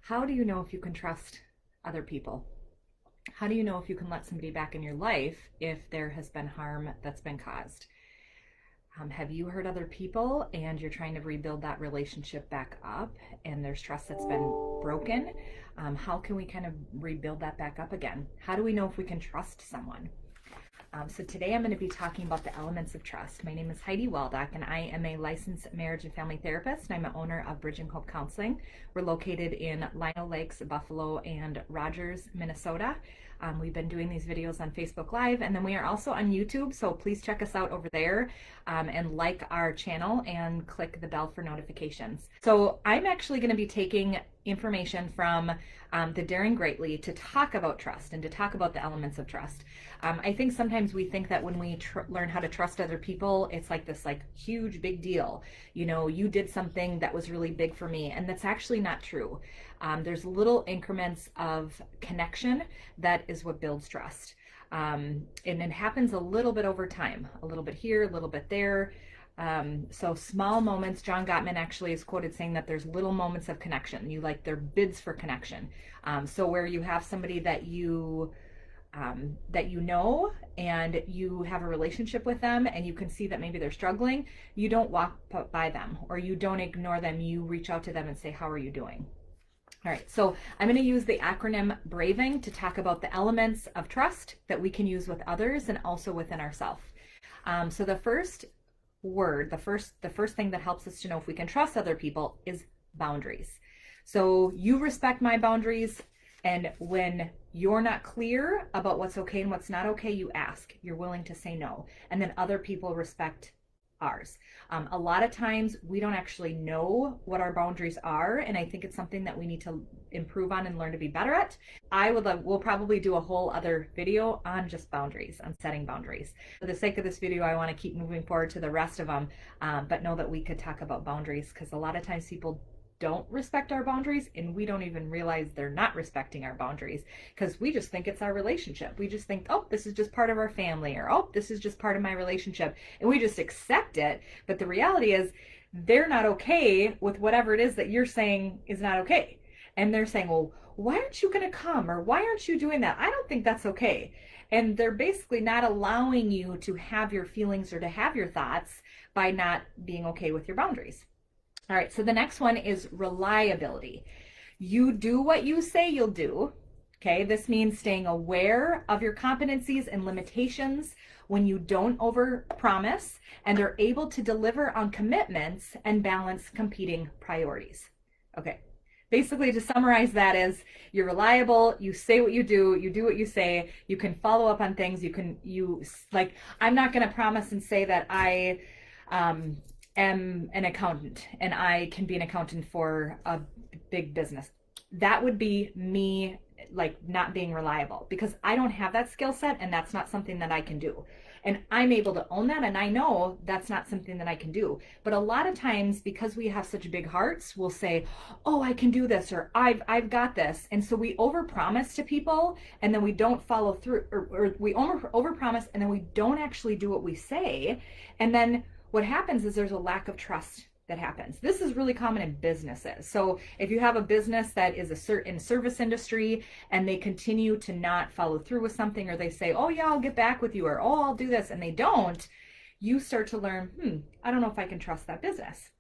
How do you know if you can trust other people? How do you know if you can let somebody back in your life if there has been harm that's been caused? Have you hurt other people and you're trying to rebuild that relationship back up and there's trust that's been broken? How can we kind of rebuild that back up again? How do we know if we can trust someone? So today I'm going to be talking about the elements of trust. My name is Heidi Waldoch and I am a licensed marriage and family therapist, and I'm an owner of Bridge and Hope Counseling. We're located in Lino Lakes, Buffalo, and Rogers, Minnesota. We've been doing these videos on Facebook Live, and then we are also on YouTube, so please check us out over there and like our channel and click the bell for notifications. So I'm actually going to be taking information from the Daring Greatly to talk about trust and to talk about the elements of trust. I think sometimes we think that when we learn how to trust other people, it's like this huge big deal. You know, you did something that was really big for me, and that's actually not true. There's little increments of connection that is what builds trust. And it happens a little bit over time, a little bit here, a little bit there. So small moments. John Gottman actually is quoted saying that there's little moments of connection. They're bids for connection. So where you have somebody that you know and you have a relationship with them and you can see that maybe they're struggling, you don't walk by them or you don't ignore them. You reach out to them and say, how are you doing? All right, so I'm going to use the acronym BRAVING to talk about the elements of trust that we can use with others and also within ourselves. So the first word, the first thing that helps us to know if we can trust other people is boundaries. So you respect my boundaries, and when you're not clear about what's okay and what's not okay, you ask. You're willing to say no, and then other people respect ours. A lot of times we don't actually know what our boundaries are, and I think it's something that we need to improve on and learn to be better at. We'll probably do a whole other video on just boundaries, on setting boundaries. For the sake of this video, I want to keep moving forward to the rest of them, but know that we could talk about boundaries because a lot of times people don't respect our boundaries and we don't even realize they're not respecting our boundaries because we just think it's our relationship. We just think, oh, this is just part of our family, or oh, this is just part of my relationship, and we just accept it. But the reality is they're not okay with whatever it is that you're saying is not okay. And they're saying, well, why aren't you going to come? Or why aren't you doing that? I don't think that's okay. And they're basically not allowing you to have your feelings or to have your thoughts by not being okay with your boundaries. All right, so the next one is reliability. You do what you say you'll do. Okay, this means staying aware of your competencies and limitations when you don't overpromise and are able to deliver on commitments and balance competing priorities. Okay, basically to summarize that is you're reliable, you say what you do what you say, you can follow up on things, I'm not going to promise and say that I am an accountant and I can be an accountant for a big business. That would be me not being reliable because I don't have that skill set and that's not something that I can do. And I'm able to own that, and I know that's not something that I can do. But a lot of times, because we have such big hearts, we'll say, oh, I can do this, or I've got this. And so we overpromise to people and then we don't follow through, or we overpromise and then we don't actually do what we say. And then what happens is there's a lack of trust that happens. This is really common in businesses. So if you have a business that is in service industry and they continue to not follow through with something, or they say, oh yeah, I'll get back with you, or oh, I'll do this, and they don't, you start to learn, I don't know if I can trust that business.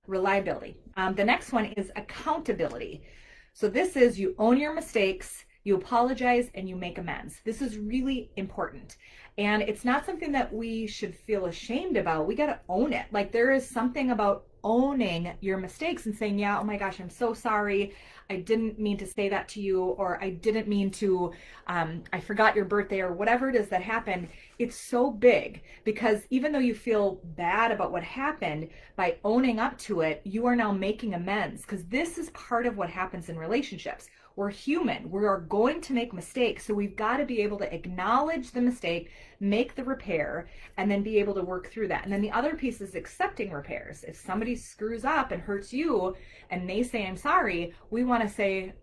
Reliability. The next one is accountability. So this is you own your mistakes, you apologize, and you make amends. This is really important. And it's not something that we should feel ashamed about. We got to own it. There is something about owning your mistakes and saying, yeah, oh my gosh, I'm so sorry. I didn't mean to say that to you, or I didn't mean to, I forgot your birthday, or whatever it is that happened. It's so big because even though you feel bad about what happened, by owning up to it, you are now making amends, because this is part of what happens in relationships. We're human. We are going to make mistakes. So we've got to be able to acknowledge the mistake, make the repair, and then be able to work through that. And then the other piece is accepting repairs. If somebody screws up and hurts you and they say, I'm sorry, we want to say,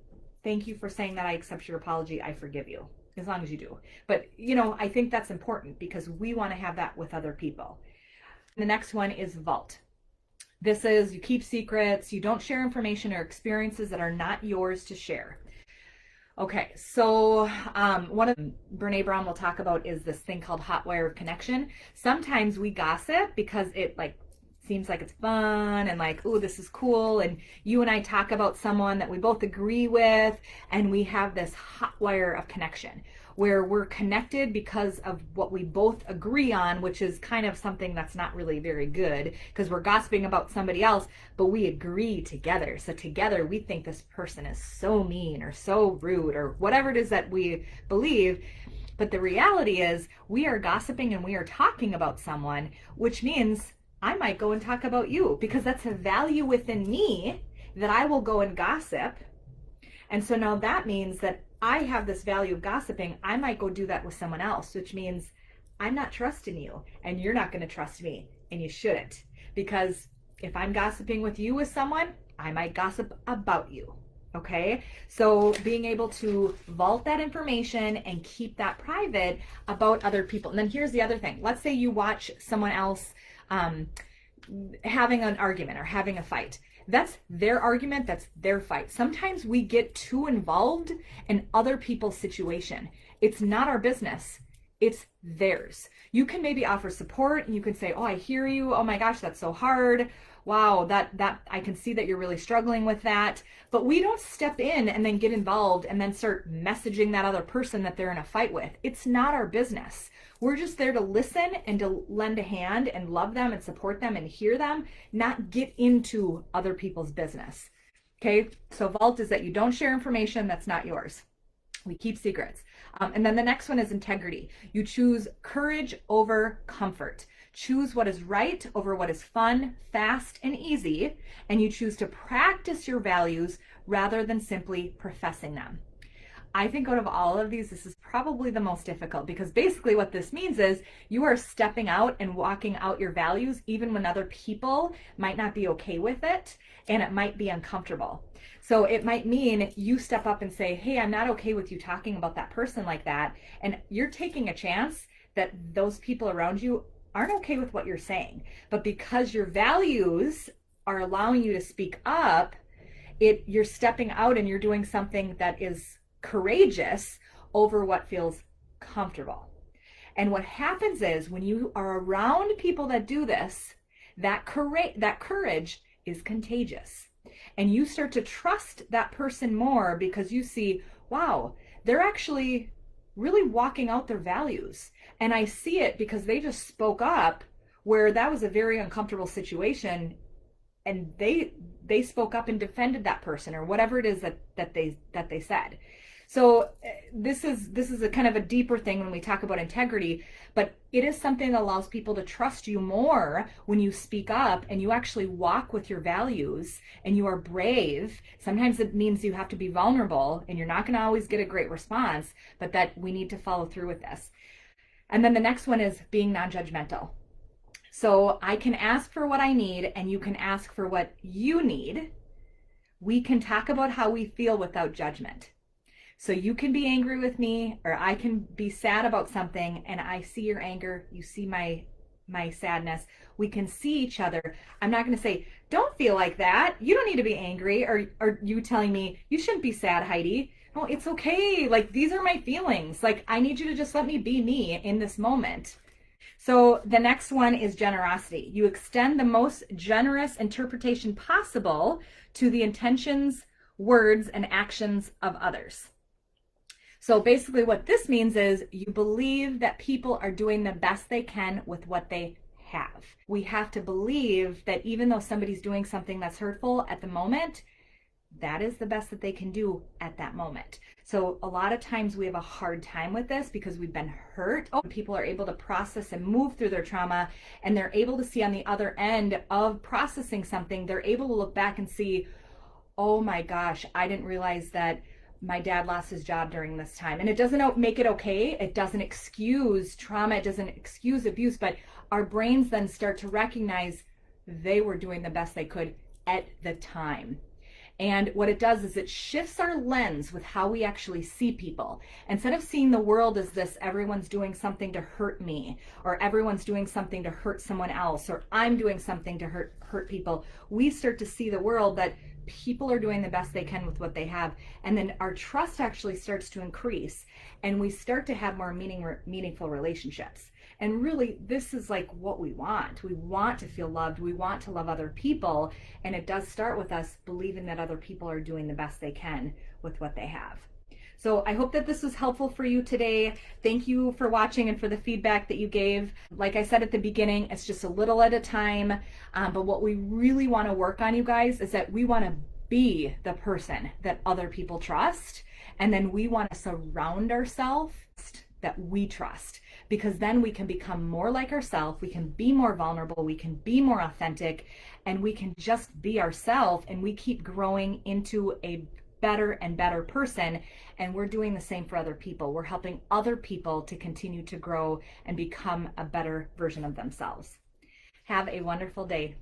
thank you for saying that. I accept your apology. I forgive you, as long as you do. But, I think that's important because we want to have that with other people. The next one is vault. This is, you keep secrets, you don't share information or experiences that are not yours to share. Okay, so one of Brené Brown will talk about is this thing called hot wire of connection. Sometimes we gossip because it like seems like it's fun and like, oh, this is cool. And you and I talk about someone that we both agree with, and we have this hot wire of connection where we're connected because of what we both agree on, which is kind of something that's not really very good because we're gossiping about somebody else, but we agree together. So together we think this person is so mean or so rude or whatever it is that we believe. But the reality is we are gossiping and we are talking about someone, which means I might go and talk about you because that's a value within me that I will go and gossip. And so now that means that I have this value of gossiping. I might go do that with someone else, which means I'm not trusting you and you're not going to trust me, and you shouldn't. Because if I'm gossiping with you with someone, I might gossip about you. Okay, so being able to vault that information and keep that private about other people. And then here's the other thing. Let's say you watch someone else having an argument or having a fight. That's their argument, that's their fight. Sometimes we get too involved in other people's situation. It's not our business, it's theirs. You can maybe offer support and you can say, oh, I hear you. Oh my gosh, that's so hard. Wow, that I can see that you're really struggling with that. But we don't step in and then get involved and then start messaging that other person that they're in a fight with. It's not our business. We're just there to listen and to lend a hand and love them and support them and hear them, not get into other people's business. Okay, so vault is that you don't share information that's not yours. We keep secrets. And then the next one is integrity. You choose courage over comfort. Choose what is right over what is fun, fast, and easy, and you choose to practice your values rather than simply professing them. I think out of all of these, this is probably the most difficult because basically what this means is you are stepping out and walking out your values even when other people might not be okay with it and it might be uncomfortable. So it might mean you step up and say, hey, I'm not okay with you talking about that person like that. And you're taking a chance that those people around you aren't okay with what you're saying. But because your values are allowing you to speak up, you're stepping out and you're doing something that is courageous over what feels comfortable. And what happens is when you are around people that do this, that courage is contagious. And you start to trust that person more because you see, wow, they're actually really walking out their values. And I see it because they just spoke up where that was a very uncomfortable situation, and they spoke up and defended that person or whatever it is that they said. So this is a kind of a deeper thing when we talk about integrity, but it is something that allows people to trust you more when you speak up and you actually walk with your values and you are brave. Sometimes it means you have to be vulnerable and you're not going to always get a great response, but that we need to follow through with this. And then the next one is being non-judgmental. So I can ask for what I need and you can ask for what you need. We can talk about how we feel without judgment. So you can be angry with me, or I can be sad about something and I see your anger, you see my sadness. We can see each other. I'm not going to say, don't feel like that. You don't need to be angry, or you telling me you shouldn't be sad, Heidi. No, it's okay. Like, these are my feelings. Like, I need you to just let me be me in this moment. So the next one is generosity. You extend the most generous interpretation possible to the intentions, words, and actions of others. So basically what this means is you believe that people are doing the best they can with what they have. We have to believe that even though somebody's doing something that's hurtful at the moment, that is the best that they can do at that moment. So a lot of times we have a hard time with this because we've been hurt. People are able to process and move through their trauma, and they're able to see on the other end of processing something, they're able to look back and see, oh my gosh, I didn't realize that my dad lost his job during this time. And it doesn't make it okay. It doesn't excuse trauma. It doesn't excuse abuse. But our brains then start to recognize they were doing the best they could at the time. And what it does is it shifts our lens with how we actually see people. Instead of seeing the world as this, everyone's doing something to hurt me, or everyone's doing something to hurt someone else, or I'm doing something to hurt people, we start to see the world that people are doing the best they can with what they have. And then our trust actually starts to increase, and we start to have more meaningful relationships. And really, this is like what we want. We want to feel loved. We want to love other people. And it does start with us believing that other people are doing the best they can with what they have. So I hope that this was helpful for you today. Thank you for watching and for the feedback that you gave. Like I said at the beginning, it's just a little at a time. But what we really want to work on, you guys, is that we want to be the person that other people trust. And then we want to surround ourselves that we trust, because then we can become more like ourselves, we can be more vulnerable, we can be more authentic, and we can just be ourselves, and we keep growing into a better and better person. And we're doing the same for other people. We're helping other people to continue to grow and become a better version of themselves. Have a wonderful day.